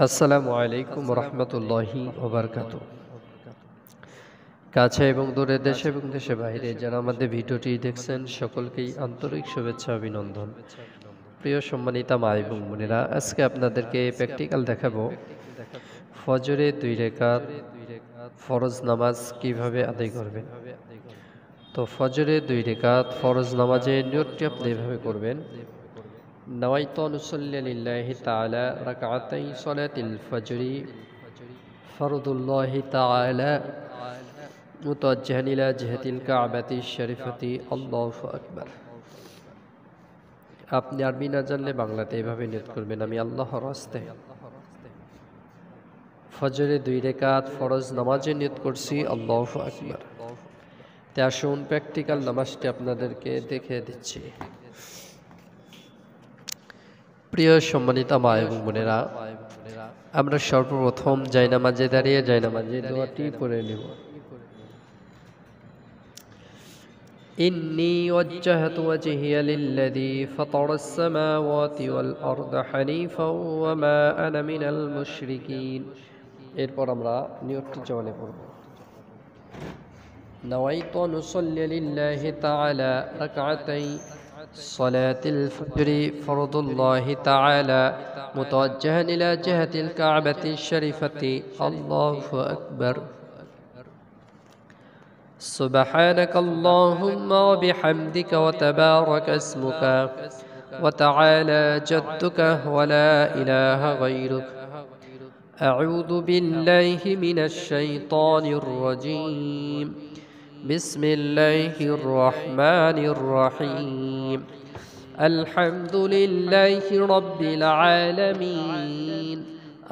আসসালামু আলাইকুম রহমতুল্লাহি ওবারকাতু। কাছে এবং দূরে, দেশে এবং দেশে বাইরে যারা আমাদের ভিডিওটি দেখছেন সকলকেই আন্তরিক শুভেচ্ছা অভিনন্দন। প্রিয় সম্মানিতা মা এবং বোনেরা, আজকে আপনাদেরকে প্র্যাকটিক্যাল দেখাবো ফজরে 2 রাকাত ফরজ নামাজ কিভাবে আদায় করবেন। তো ফজরে 2 রাকাত ফরজ নামাজের নিয়তটি আপনি এভাবে করবেন: نويت أن أصلي لله تعالى ركعتي صلاة الفجر فرض الله تعالى متوجها إلى جهة الكعبة الشريفة الله أكبر। আপনি আরবি না জানলে বাংলাতে এভাবে নিয়ত করবেন: আমি আল্লাহর রাস্তে ফজরে 2 রাকাত ফরজ নামাজে নিয়ত করছি, আল্লাহু আকবার। তে আসুন প্র্যাকটিক্যাল নামাজটি আপনাদেরকে দেখে দিচ্ছি। প্রিয় সম্মানিতা মা এবং বোনেরা, আমরা সর্বপ্রথম জায়নামাজে দাঁড়িয়ে জায়নামাজের দোয়াটি পড়ে নেব। ইন্নী ওয়াজ্জাহতু ওয়াজহিয়া লিল্লাযী ফাতারাস সামাওয়াতি ওয়াল আরদা হানিফাও ওয়া মা আনা মিনাল মুশরিকিন। এরপর আমরা নিয়তটি জবানে পড়ব: নাওয়াইতু আন উসাল্লি লিল্লাহি তাআলা রাকআতাই صلاة الفجر فرض الله تعالى متوجها إلى جهة الكعبة الشريفة الله أكبر سبحانك اللهم وبحمدك وتبارك اسمك وتعالى جدك ولا إله غيرك أعوذ بالله من الشيطان الرجيم بسم الله الرحمن الرحيم الحمد لله رب العالمين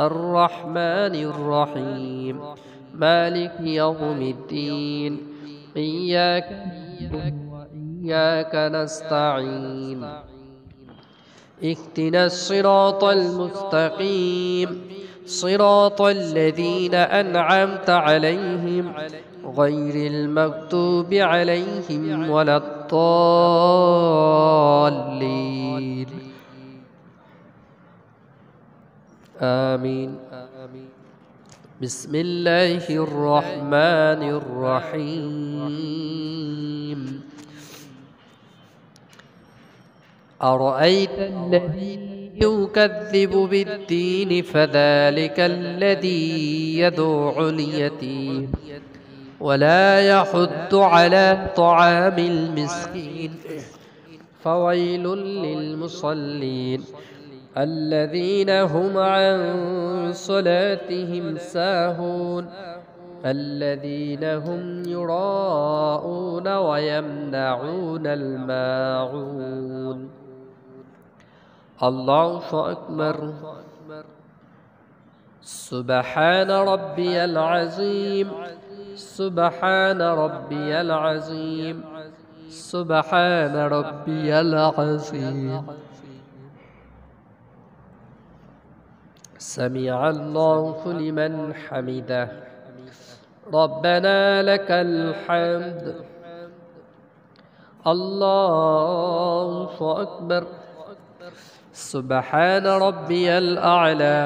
الرحمن الرحيم مالك يوم الدين إياك نعبد وإياك نستعين اهدنا الصراط المستقيم صراط الذين أنعمت عليهم غير المغضوب عليهم ولا الضالين آمين بسم الله الرحمن الرحيم أرأيت الذي يكذب بالدين فذلك الذي يدعو اليتيم ولا يحض على طعام المسكين فويل للمصلين الذين هم عن صلاتهم ساهون الذين هم يراءون ويمنعون الماعون الله أكبر سبحان ربي العظيم سبحان ربي العظيم سبحان ربي العظيم سمع الله لمن حمده ربنا لك الحمد الله أكبر سبحان ربي الأعلى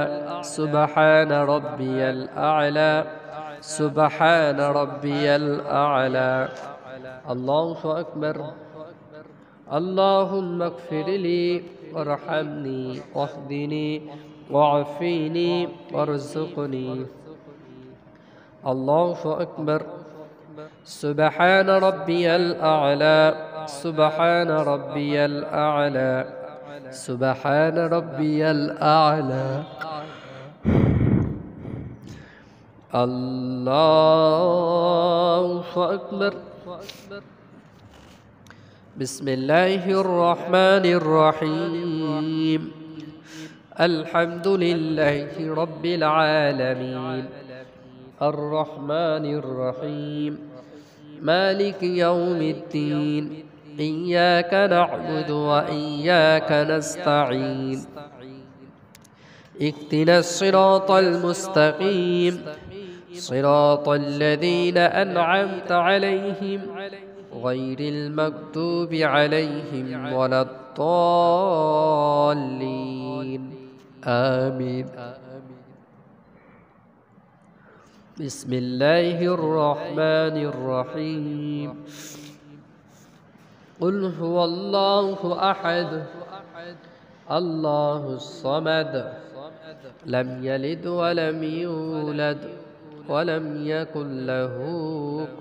سبحان ربي الأعلى سبحان ربي الأعلى الله أكبر اللهم اغفر لي وارحمني واهدني وعافني وارزقني الله أكبر سبحان ربي الأعلى سبحان ربي الأعلى سبحان ربي الأعلى الله أكبر بسم الله الرحمن الرحيم الحمد لله رب العالمين الرحمن الرحيم مالك يوم الدين إياك نعبد وإياك نستعين اهدنا الصراط المستقيم صراط الذين أنعمت عليهم غير المغضوب عليهم ولا الضالين آمين بسم الله الرحمن الرحيم قل هو الله أحد الله الصمد لم يلد ولم يولد ولم يكن له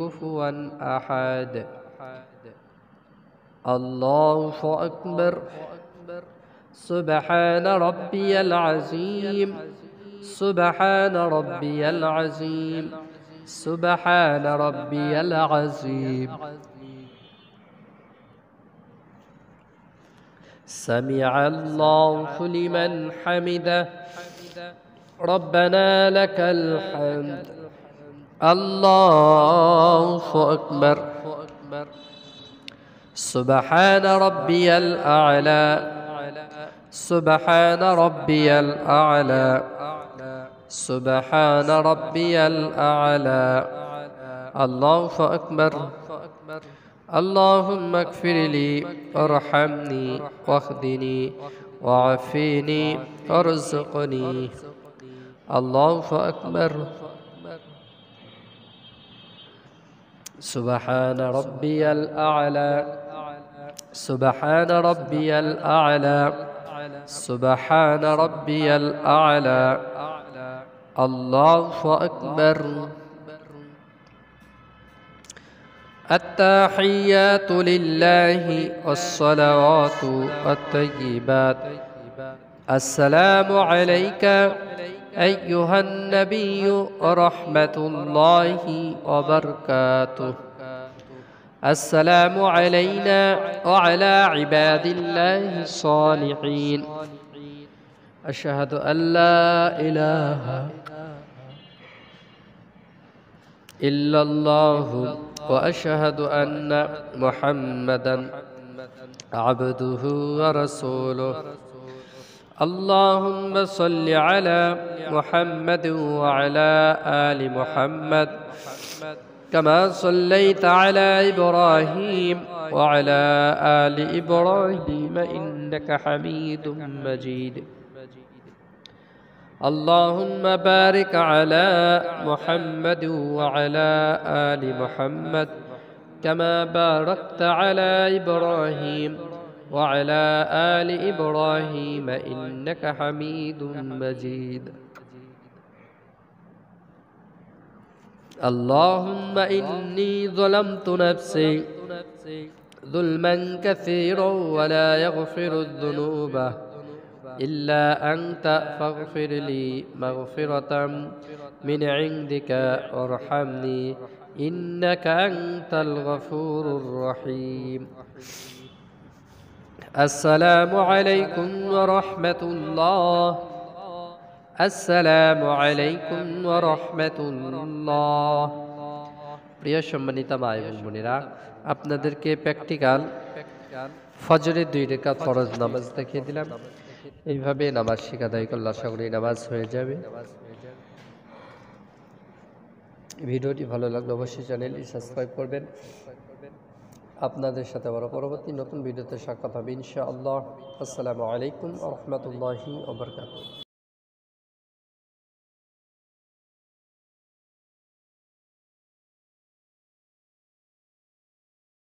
كفوا أحد الله أكبر سبحان ربي العظيم سبحان ربي العظيم سبحان ربي العظيم سمع الله لمن حمده ربنا لك الحمد الله أكبر سبحان ربي الأعلى سبحان ربي الأعلى سبحان ربي الأعلى الله أكبر اللهم اغفر لي وارحمني واهدني وعافني وارزقني الله أكبر سبحان ربي الأعلى سبحان ربي الأعلى سبحان ربي الأعلى الله أكبر التحيات لله والصلوات والطيبات السلام عليك أيها النبي ورحمة الله وبركاته السلام علينا وعلى عباد الله الصالحين أشهد أن لا إله إلا الله وأشهد أن محمدا عبده ورسوله اللهم صل على محمد وعلى آل محمد كما صليت على إبراهيم وعلى آل إبراهيم إنك حميد مجيد اللهم بارك على محمد وعلى آل محمد كما باركت على إبراهيم وعلى آل إبراهيم إنك حميد مجيد اللهم إني ظلمت نفسي ظلما كثيرا ولا يغفر الذنوب إلا أنت فاغفر لي مغفرة من عندك وارحمني إنك أنت الغفور الرحيم السلام عليكم ورحمة الله السلام عليكم ورحمة الله প্রিয় সম্মানিত মা এবং বোনেরা আপনাদেরকে প্র্যাকটিক্যাল ফজরের 2 রাকাত ফরজ নামাজ দেখিয়ে দিলাম এইভাবে নামাজ শিখা আদায় করলে আশা করি নামাজ হয়ে যাবে ভিডিওটি ভালো লাগলে অবশ্যই চ্যানেলটি সাবস্ক্রাইব করবেন আপনাদের সাথে আবার পরবর্তী নতুন ভিডিওতে সাক্ষাৎ হবে ইনশাআল্লাহ আসসালামু আলাইকুম ওয়া রাহমাতুল্লাহি ওয়া বারাকাতুহু